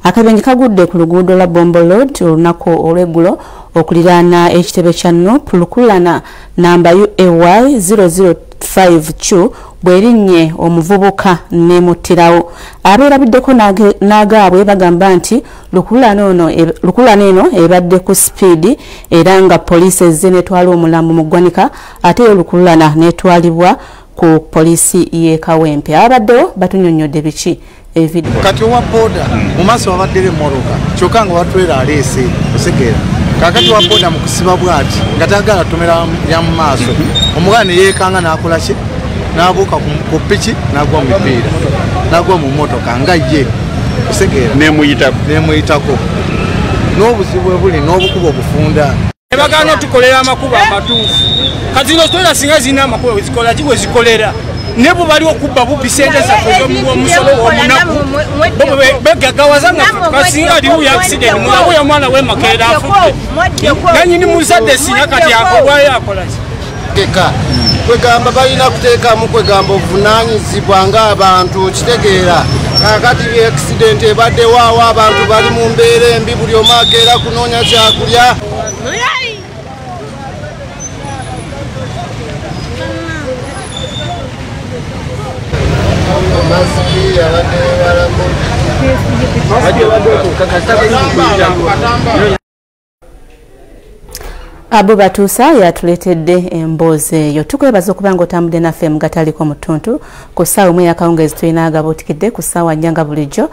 Akabenje kagudde ku luguudo lwa Bombo Road olunaku olw'eggulo okuliraana ekitebe kya Lukululana namba UAY 005Q bwerinnye omuvubuka n'emuttirawo. Abeerabiddeko n'agaabwe bagamba nti Lukululana eno ebadde ku sipiidi era nga poliisi ezze n'etwala omulambo mu ggwanika ate Lukululana n'etwalibwa ku poliisi y'e Kawempe. Abaddewo batunnyonnyodde biki ebividde. Kati owa Boda mu maaso wabaddeko emmoloka kyokka nga watwera aleese osekeera. Kakati wa Boda mu kusiba bw'ati nga tagala tumera ya mu maaso omugana ne yeekanga n'akola ki n'abuuka ku ppiki n'agwa mu mipiira n'agwa mu mmotoka nga ye osekeera n'emuyitako n'obuzibu buli n'obukubo obufunda. Ebagana tukolera amakubo amatuufu kati zino twera singa zina amakubo wezikola ki wezikolera ne bwe bali okubba bubbi sente zaffe z'omusolo w'omunaku begagawaza nga kasinga aliwo ya accident mulabo ya mwana w'emakerera afudde nanyini muzadde sinya kati akobwayo akola ki kwegamba balina kuteekamu kwegamba obuvunaanyizibwa ng'abantu kitegeera kakati accident ebaddewo awo abantu bali mu mbeera embi buli omu akeera kunoonya kyakulya. Abo batuusa yatuleetedde emboozi eyo. Tukwebaza okuba ng'otambudde naffe mu gataliko mu ttuntu ku ssaawa emu ey'akawungeezi tulina agabuutikidde ku ssaawa nnya nga bulijjo